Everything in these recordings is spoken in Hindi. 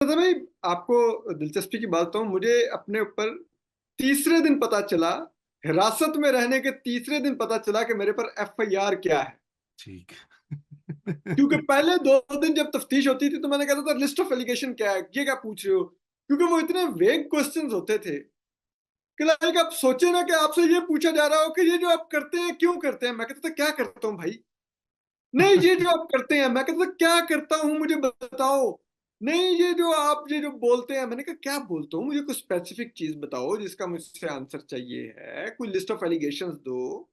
तो भाई, आपको दिलचस्पी की बात बताऊं, मुझे अपने ऊपर तीसरे दिन पता चला, हिरासत में रहने के तीसरे दिन पता चला कि मेरे पर एफआईआर क्या है। ठीक। क्योंकि पहले 2 दिन जब तफ्तीश होती थी तो मैंने कहता था लिस्ट ऑफ एलिगेशन क्या है, ये क्या पूछ रहे हो, क्योंकि वो इतने वेग क्वेश्चंस होते थे कि लाइक आप सोचे ना कि आपसे ये पूछा जा रहा हो कि ये जो आप करते हैं क्यों करते हैं। मैं कहता था क्या करता हूँ भाई। नहीं, ये जो आप करते हैं। मैं कहता था क्या करता हूँ मुझे बताओ। नहीं, ये जो बोलते हैं। मैंने कहा क्या बोलता हूँ, मुझे कुछ स्पेसिफिक चीज बताओ जिसका मुझसे आंसर चाहिए है, कोई लिस्ट ऑफ एलिगेशंस दो।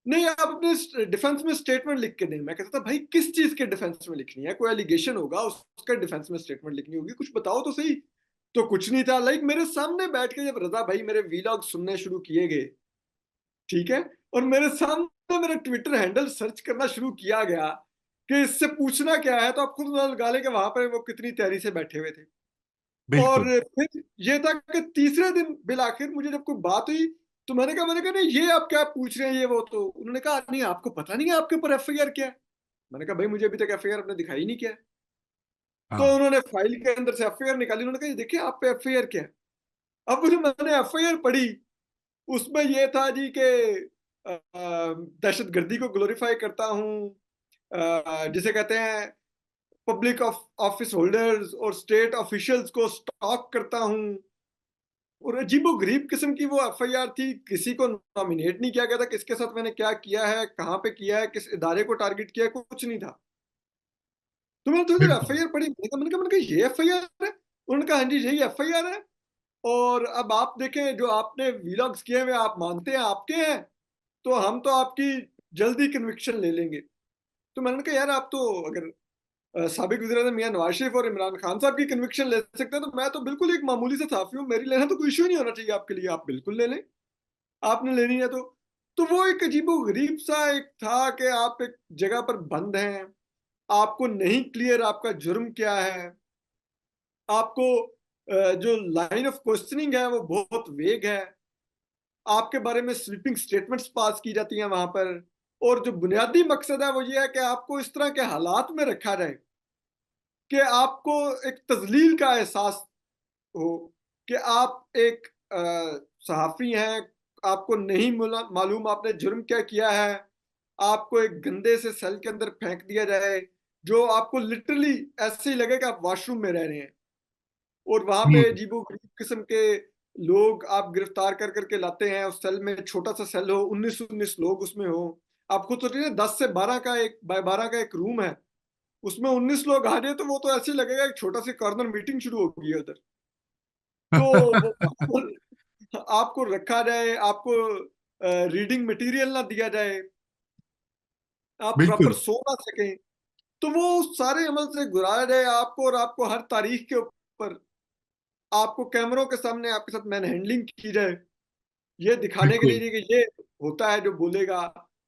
नहीं, आप अपने डिफेंस में स्टेटमेंट लिख के दें। मैं कहता था भाई किस चीज के डिफेंस में लिखनी है, कोई एलिगेशन होगा उसका डिफेंस में स्टेटमेंट लिखनी होगी, कुछ बताओ तो सही। तो कुछ नहीं था। लाइक मेरे सामने बैठ के जब रजा भाई मेरे वीलॉग सुनने शुरू किए गए, ठीक है, और मेरे सामने मेरा ट्विटर हैंडल सर्च करना शुरू किया गया कि इससे पूछना क्या है, तो आप खुद लगा लें कि वहां पर वो कितनी तैयारी से बैठे हुए थे। और बिल्कुल। फिर ये था कि तीसरे दिन बिल आखिर मुझे जब कोई बात हुई तो मैंने कहा नहीं ये आप क्या पूछ रहे हैं, ये वो। तो उन्होंने कहा नहीं आपको पता नहीं है आपके ऊपर एफआईआर क्या है। मैंने कहा भाई मुझे अभी तक एफआईआर आपने दिखाई नहीं किया है। तो हाँ। उन्होंने फाइल के अंदर से एफआईआर निकाली। उन्होंने कहा ये देखिए आप पे एफआईआर क्या है। अब जो मैंने एफआईआर पढ़ी उसमें ये था जी कि दहशतगर्दी को ग्लोरीफाई करता हूँ, जिसे कहते हैं पब्लिक ऑफिस होल्डर्स और स्टेट ऑफिशियल्स को स्टॉक करता हूँ। और अजीबो गरीब किस्म की वो एफआईआर थी। किसी को नॉमिनेट नहीं किया गया था, किसके साथ मैंने क्या किया है, कहाँ पे किया है, किस इदारे को टारगेट किया है, कुछ नहीं था। तो मैंने थोड़ी देर बिल्कुल। एफआईआर पढ़ी। मैंने कहा ये एफआईआर है। उन्होंने कहा हाँ जी यही एफआईआर है। और अब आप देखें जो आपने वीलॉग्स किए हुए आप मानते हैं आपके हैं, तो हम तो आपकी जल्दी कन्विक्शन ले लेंगे। तो मैंने कहा यार आप तो अगर साबिक वज़ीर-ए-आज़म मियां नवाज शरीफ और इमरान खान साहब की कन्विक्शन ले सकते हैं तो मैं तो बिल्कुल एक मामूली सा सहाफ़ी हूँ, मेरी लेना तो कोई इश्यू नहीं होना चाहिए आपके लिए, आप बिल्कुल ले लें, आपने लेनी है तो। तो वो एक अजीबो-गरीब सा एक था कि आप एक जगह पर बंद हैं, आपको नहीं क्लियर आपका जुर्म क्या है, आपको जो लाइन ऑफ क्वेश्चनिंग है वो बहुत वेग है, आपके बारे में स्वीपिंग स्टेटमेंट्स पास की जाती हैं वहाँ पर, और जो बुनियादी मकसद है वो ये है कि आपको इस तरह के हालात में रखा जाए कि आपको एक तज़लील का एहसास हो कि आप एक सहाफ़ी हैं, आपको नहीं मालूम आपने जुर्म क्या किया है, आपको एक गंदे से सेल के अंदर फेंक दिया जाए, जो आपको लिटरली ऐसे ही लगे कि आप वॉशरूम में रह रहे हैं। और वहाँ पे हम्म। अजीबो-गरीब किस्म के लोग आप गिरफ्तार कर कर के लाते हैं। उस सेल में छोटा-सा सेल हो, 19-19 लोग उसमें हो। आप खुद सोचिए 10 से 12 का एक बाय 12 का एक रूम है, उसमें 19 लोग आ जाए तो वो तो ऐसे ही लगेगा एक छोटा-सी कॉर्नर मीटिंग शुरू हो गई है उधर। तो वो वहाँ पर आपको रखा जाए, आपको रीडिंग मटेरियल ना दिया जाए, आप प्रॉपर बिल्कुल। सो ना सकें, तो वो उस सारे अमल से गुजारा जाए आपको, और आपको हर तारीख के ऊपर आपको कैमरों के सामने आपके साथ मैन हैंडलिंग की जाए, ये दिखाने के बिल्कुल। लिए कि ये होता है जो बोलेगा।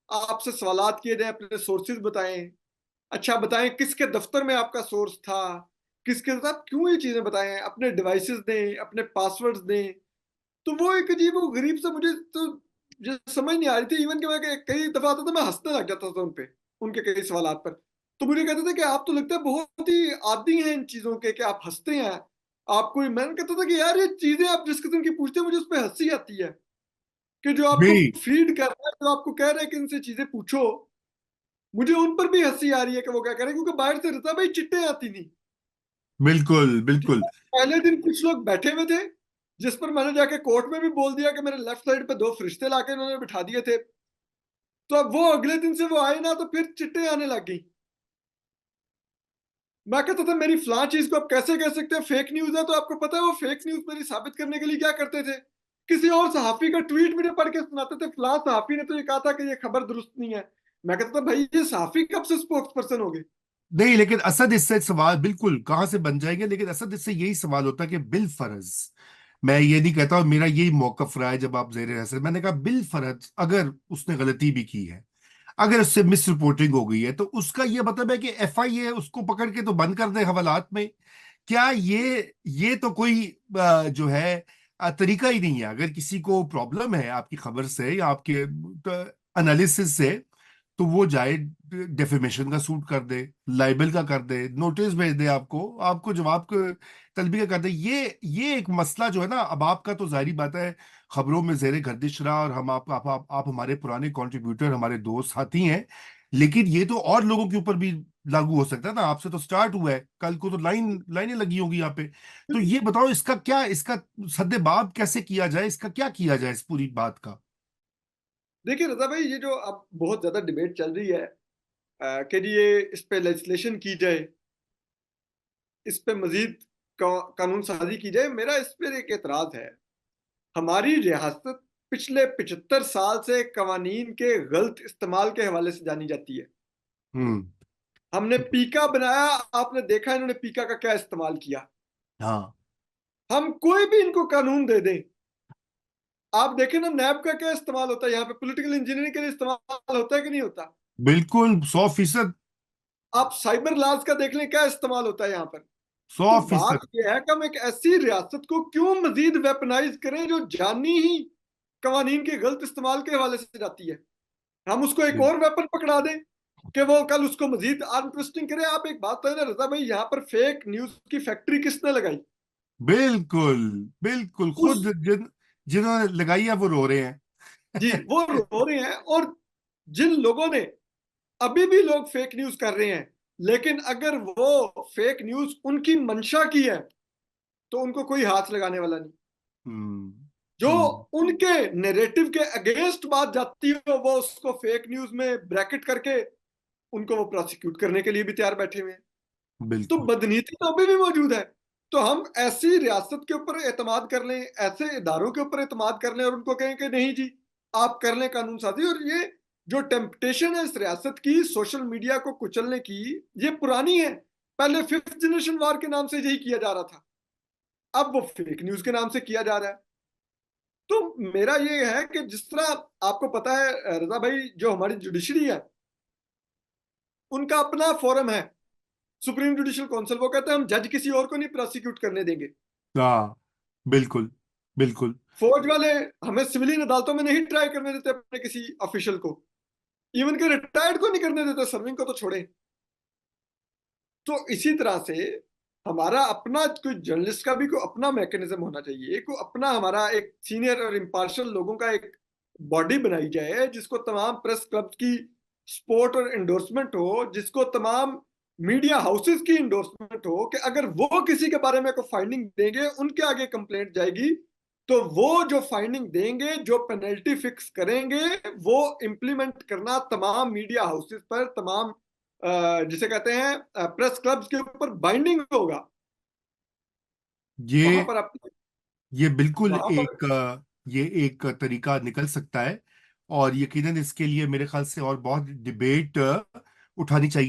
आपसे सवालात किए जाए, अपने सोर्सेज बताएं। अच्छा बताएं किसके दफ्तर में आपका सोर्स था, किसके साथ क्यों ये चीजें बताएं, अपने डिवाइसेस दें, अपने पासवर्ड्स दें। तो वो एक अजीब वो गरीब सा मुझे तो जो समझ नहीं आ रही थी। इवन कि मैं कई दफा आता था मैं हंसने लग जाता था उन पे, उनके कई सवालात पर। तो मुझे कहते थे कि आप तो लगता है बहुत ही आदी हैं इन चीजों के कि आप हंसते हैं। आपको मैंने कहता था कि यार ये चीजें आप जिस किस्म की पूछते हैं मुझे उस पर हंसी आती है, कि जो आपको जी। फीड कर रहा है, जो आपको कह रहा है कि इनसे चीजें पूछो, मुझे उन पर भी हंसी आ रही है कि वो क्या कह रहे हैं, क्योंकि बाहर से रता भाई चिट्टे आती नहीं। बिल्कुल। ठीक बिल्कुल। है? पहले दिन कुछ लोग बैठे हुए थे, जिस पर मैंने जाके कोर्ट में भी बोल दिया कि मेरे लेफ्ट साइड पे 2 फरिश्ते लाके उन्होंने बिठा दिए थे। तो अब वो अगले दिन से वो आए ना तो फिर चिट्टे आने लग गई। मैं कहता था मेरी फलां चीज को आप कैसे कह सकते हैं फेक न्यूज है, तो आपको पता है वो फेक न्यूज मेरी साबित करने के लिए क्या करते थे, किसी और सहाफी का ट्वीट मुझे पढ़ के सुनाते थे, फलां सहाफी ने तो ये कहा था कि ये खबर दुरुस्त नहीं है। मैं कहता था भाई ये सहाफी कब से स्पोक्स पर्सन हो गए। नहीं, लेकिन असद इससे सवाल बिल्कुल कहां से बन जाएंगे, लेकिन असद इससे यही सवाल होता है कि बिल फर्ज, मैं ये नहीं कहता, और मेरा यही मौकफ रहा है जब आप जेर असद, मैंने कहा बिल फर्ज अगर उसने गलती भी की है, अगर उससे मिस रिपोर्टिंग हो गई है, तो उसका ये मतलब है कि एफआईए उसको पकड़ के तो बंद कर दे हवालात में। क्या ये तो कोई जो है तरीका ही नहीं है। अगर किसी को प्रॉब्लम है आपकी खबर से या आपके एनालिसिस से, तो वो जाए, डेफेमेशन का सूट कर दे, लाइबल का कर दे, नोटिस भेज दे, आपको आपको जवाब को तलबी का कर दे। ये एक मसला जो है ना, अब आपका तो जाहिर बात है खबरों में जेर गर्दिश रहा, और हम आप हमारे पुराने कंट्रीब्यूटर, हमारे दोस्त साथी हैं, लेकिन ये तो और लोगों के ऊपर भी लागू हो सकता है ना। आपसे तो स्टार्ट हुआ है, कल को तो लाइनें लगी होंगी यहाँ पे। तो ये बताओ, इसका सद्देबाब कैसे किया जाए, इसका क्या किया जाए इस पूरी बात का? देखिए रजा भाई, ये जो अब बहुत ज्यादा डिबेट चल रही है कि जी ये इस पे लेजिस्लेशन की जाए, इस पे मजीद कानून साजी की जाए, मेरा इस पर एक एतराज है। हमारी रियासत पिछले 75 साल से कवानीन के गलत इस्तेमाल के हवाले से जानी जाती है। हम्म। हमने पीका बनाया, आपने देखा इन्होंने पीका का क्या इस्तेमाल किया। हाँ। हम कोई भी इनको कानून दे दें, आप देखें ना नैब का क्या इस्तेमाल होता है यहाँ पे, पॉलिटिकल इंजीनियरिंग के लिए इस्तेमाल होता है कि नहीं होता। बिल्कुल 100%। आप साइबर लॉज का देख लें क्या इस्तेमाल होता है यहाँ पर। सौ तो बात फीसद यह है कि हम एक ऐसी रियासत को क्यों मजीद वेपनाइज करें जो जानी ही कवानीन के गलत इस्तेमाल के हवाले से जाती है। हम उसको एक और वेपन पकड़ा दें कि वो कल उसको मजीद आर्म ट्विस्टिंग करे। आप एक बात तो है ना रजा भाई, यहाँ पर फेक न्यूज की फैक्ट्री किसने लगाई? बिल्कुल बिल्कुल, उस खुद जिन्होंने लगाई है वो रो रहे जी हैं। वो रो रहे हैं। और जिन लोगों ने, अभी भी लोग फेक न्यूज कर रहे हैं, लेकिन अगर वो फेक न्यूज उनकी मंशा की है तो उनको कोई हाथ लगाने वाला नहीं। हम्म। जो हम्म। उनके नैरेटिव के अगेंस्ट बात जाती है वो उसको फेक न्यूज में ब्रैकेट करके उनको वो प्रोसिक्यूट करने के लिए भी तैयार बैठे हुए हैं। तो बिल्कुल। बदनीति तो अभी भी मौजूद है। तो हम ऐसी रियासत के ऊपर एतमाद कर लें, ऐसे इदारों के ऊपर एतमाद कर लें और उनको कहें कि नहीं जी आप कर लें कानून साजी। और ये जो टेम्पटेशन है इस रियासत की सोशल मीडिया को कुचलने की, ये पुरानी है। पहले फिफ्थ जनरेशन वार के नाम से यही किया जा रहा था, अब वो फेक न्यूज के नाम से किया जा रहा है। तो मेरा ये है कि जिस तरह आपको पता है रजा भाई, जो हमारी जुडिशरी है उनका अपना फोरम है, सुप्रीम जुडिशियल काउंसिल। वो कहते हैं हम जज किसी और को नहीं प्रोसिक्यूट करने देंगे। हाँ। बिल्कुल बिल्कुल। फौज वाले हमें सिविलियन अदालतों में नहीं ट्राई करने देते अपने किसी ऑफिशियल को, इवन के रिटायर्ड को नहीं करने देते, सर्विंग को तो छोड़े। तो इसी तरह से हमारा अपना कोई जर्नलिस्ट का भी कोई अपना मैकेनिज्म होना चाहिए, कोई अपना हमारा एक सीनियर और इम्पार्शियल लोगों का एक बॉडी बनाई जाए जिसको तमाम प्रेस क्लब की सपोर्ट और एंडोर्समेंट हो, जिसको तमाम मीडिया हाउसेस की एंडोर्समेंट हो कि अगर वो किसी के बारे में कोई फाइंडिंग देंगे उनके आगे कंप्लेंट जाएगी, तो वो जो फाइंडिंग देंगे, जो पेनल्टी फिक्स करेंगे, वो इम्प्लीमेंट करना तमाम मीडिया हाउसेस पर, तमाम जिसे कहते हैं प्रेस क्लब्स के ऊपर बाइंडिंग होगा। वहां ये पर आप ये बिल्कुल वहां पर ये एक तरीका निकल सकता है, और यकीनन इसके लिए मेरे ख्याल से और बहुत डिबेट उठानी चाहिए।